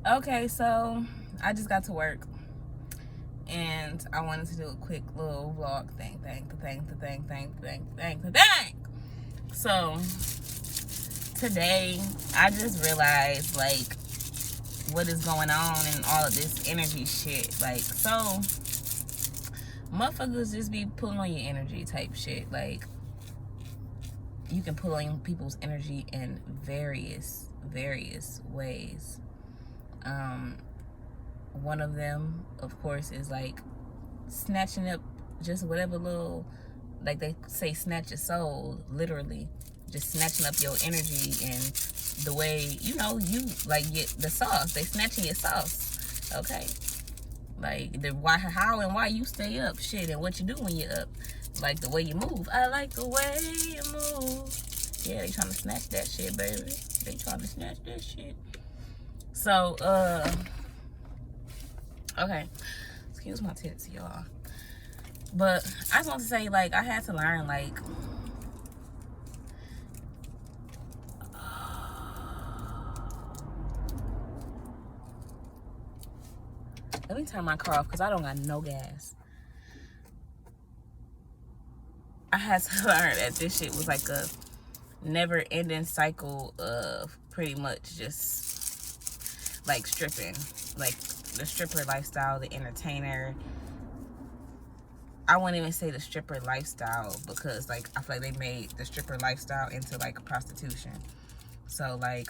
Okay, so I just got to work and I wanted to do a quick little vlog thing. So today I just realized like what is going on in all of this energy shit. Like, so motherfuckers just be pulling on your energy type shit. Like, you can pull on people's energy in various ways. One of them, of course, is like snatching up just whatever little, like they say, snatch your soul, literally, just snatching up your energy and the way, you know, you like get the sauce. They snatching your sauce, okay? Like the why, how, and why you stay up, shit, and what you do when you're up, like the way you move. I like the way you move. Yeah, they trying to snatch that shit, baby. They trying to snatch that shit. So, okay, excuse my tits, y'all. But I just want to say, like, I had to learn, like, let me turn my car off because I don't got no gas. I had to learn that this shit was like a never-ending cycle of pretty much just like stripping, like the stripper lifestyle, the entertainer. I wouldn't even say the stripper lifestyle because like I feel like they made the stripper lifestyle into like prostitution. So like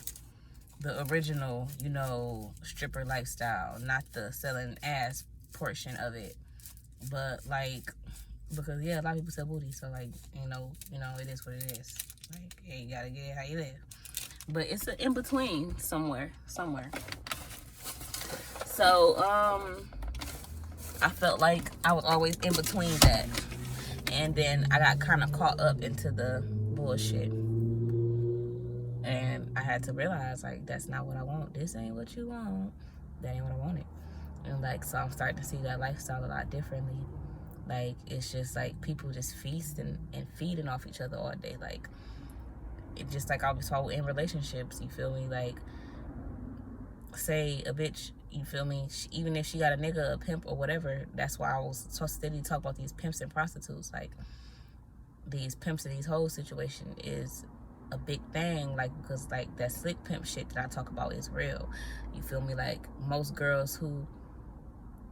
the original, you know, stripper lifestyle, not the selling ass portion of it, but like, because yeah, a lot of people sell booty, so like, you know, it is what it is. Like, hey, you gotta get it how you live. But it's an in between somewhere. So I felt like I was always in between that, and then I got kind of caught up into the bullshit, and I had to realize like that's not what I want. This ain't what you want. That ain't what I wanted. And like, so I'm starting to see that lifestyle a lot differently. Like, it's just like people just feasting and feeding off each other all day. Like, it just like I saw in relationships, you feel me? Like, say a bitch, you feel me? Even if she got a nigga, a pimp or whatever, that's why I was so steady talk about these pimps and prostitutes. Like, these pimps and these whole situation is a big thing. Like, because like that slick pimp shit that I talk about is real. You feel me? Like, most girls who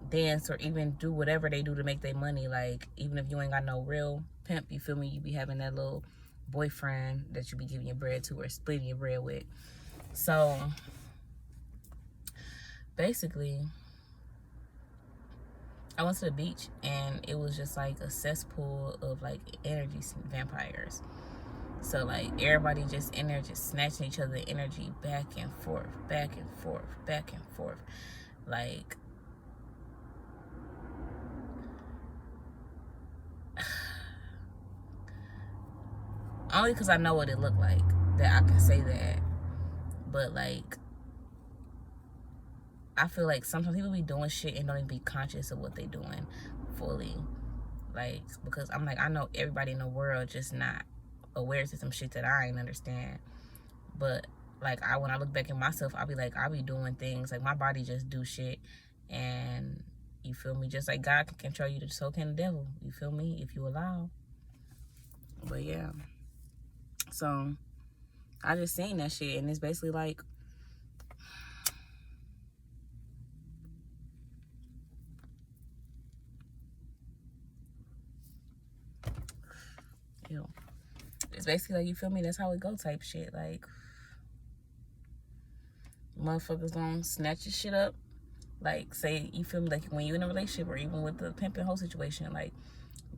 dance or even do whatever they do to make their money, like, even if you ain't got no real pimp, you feel me, you be having that little boyfriend that you be giving your bread to or splitting your bread with. So basically I went to the beach and it was just like a cesspool of like energy vampires. So like everybody just in there just snatching each other energy back and forth, like only because I know what it looked like that I can say that. But like, I feel like sometimes people be doing shit and don't even be conscious of what they doing fully. Like, because I'm like, I know everybody in the world just not aware to some shit that I ain't understand. But like, when I look back at myself, I'll be like, I be doing things like my body just do shit, and you feel me, just like God can control you, so can the devil, you feel me, if you allow. But yeah, so I just seen that shit, and it's basically like, you know, it's basically like, you feel me, that's how it go type shit. Like, motherfuckers gonna snatch your shit up. Like, say, you feel me, like when you in a relationship or even with the pimping hoe situation, like,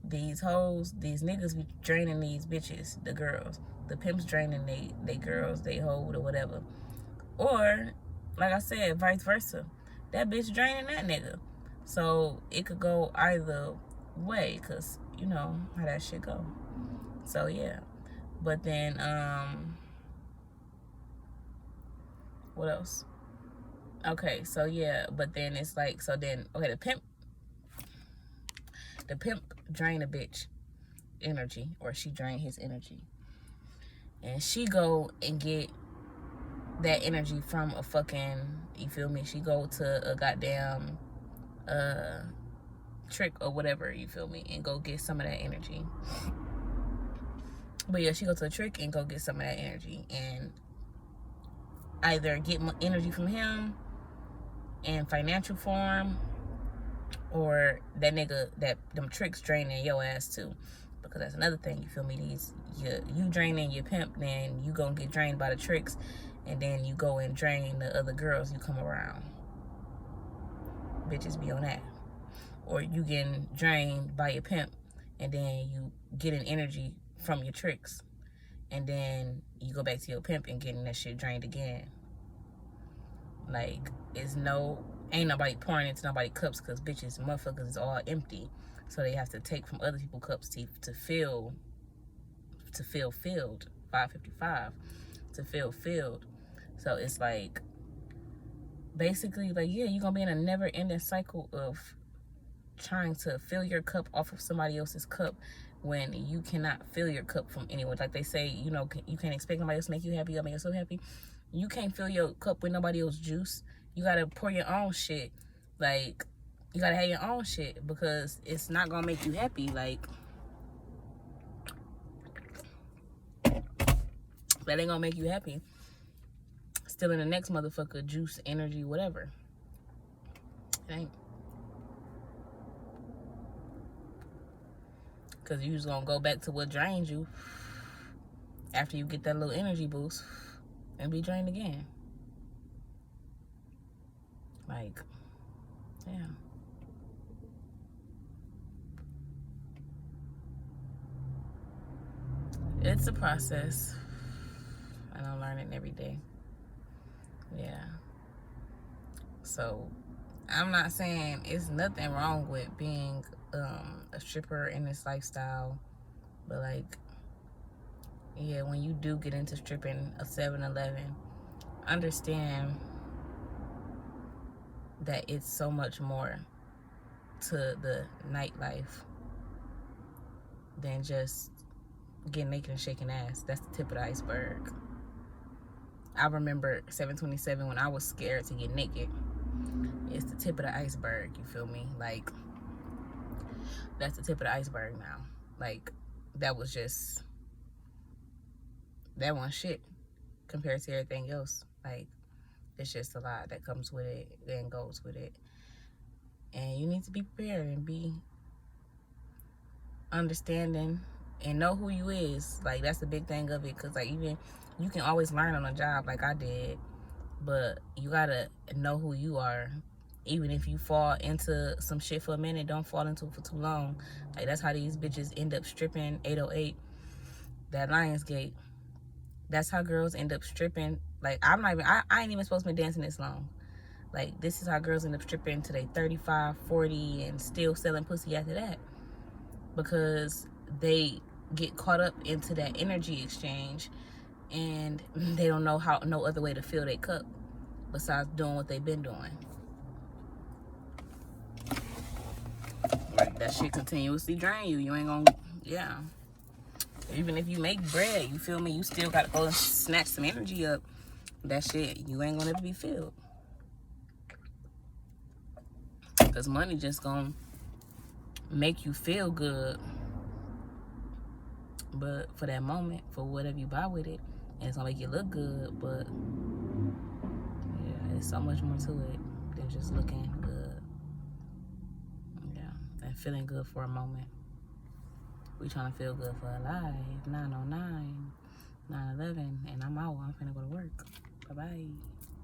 these hoes, these niggas be draining these bitches, the girls. The pimps draining they girls, they hold or whatever. Or, like I said, vice versa. That bitch draining that nigga. So it could go either way, cause you know how that shit go. So yeah. But then what else? Okay, so yeah, but then it's like, so then, okay, the pimp drain a bitch energy, or she drain his energy, and she go and get that energy from a fucking, you feel me? She go to a goddamn trick or whatever, you feel me? And go get some of that energy. But yeah, she go to a trick and go get some of that energy and either get energy from him in financial form, or that nigga, that them tricks draining your ass too. Because that's another thing, you feel me? You draining your pimp, then you gonna get drained by the tricks, and then you go and drain the other girls you come around. Bitches be on that. Or you getting drained by your pimp, and then you getting energy from your tricks, and then you go back to your pimp and getting that shit drained again. Like, ain't nobody pouring into nobody's cups, because bitches, motherfuckers is all empty. So they have to take from other people's cups to feel filled. 555 to feel filled. So it's like, basically, like, yeah, you're gonna be in a never-ending cycle of trying to fill your cup off of somebody else's cup when you cannot fill your cup from anyone. Like they say, you know, you can't expect nobody else to make you happy or make yourself happy. You can't fill your cup with nobody else's juice. You gotta pour your own shit. Like, you gotta have your own shit, because it's not gonna make you happy. Like, that ain't gonna make you happy. Still in the next motherfucker juice, energy, whatever. It ain't. Because you just gonna go back to what drains you after you get that little energy boost and be drained again. Like, yeah. It's a process, and I'm learning every day. Yeah. So, I'm not saying it's nothing wrong with being a stripper in this lifestyle, but like, yeah, when you do get into stripping a 7-Eleven, understand that it's so much more to the nightlife than just getting naked and shaking ass. That's the tip of the iceberg. I remember 727 when I was scared to get naked. It's the tip of the iceberg, you feel me? Like, that's the tip of the iceberg now. Like, that was just, that one shit compared to everything else. Like, it's just a lot that comes with it and goes with it. And you need to be prepared and be understanding and know who you is. Like, that's the big thing of it. Because, like, even you can always learn on a job like I did, but you gotta know who you are. Even if you fall into some shit for a minute, don't fall into it for too long. Like, that's how these bitches end up stripping 808, that Lionsgate. That's how girls end up stripping. Like, I ain't even supposed to be dancing this long. Like, this is how girls end up stripping till they 35, 40, and still selling pussy after that. Because they get caught up into that energy exchange, and they don't know no other way to fill their cup besides doing what they've been doing. Like, that shit continuously drain you. You ain't gonna, yeah. Even if you make bread, you feel me? You still gotta go and snatch some energy up. That shit, you ain't gonna ever be filled. Because money just gonna make you feel good. But for that moment, for whatever you buy with it, and it's gonna make you look good, but yeah, there's so much more to it than just looking good. Yeah, and feeling good for a moment. We trying to feel good for a life. 909, 911, and I'm out. I'm finna go to work. Bye-bye.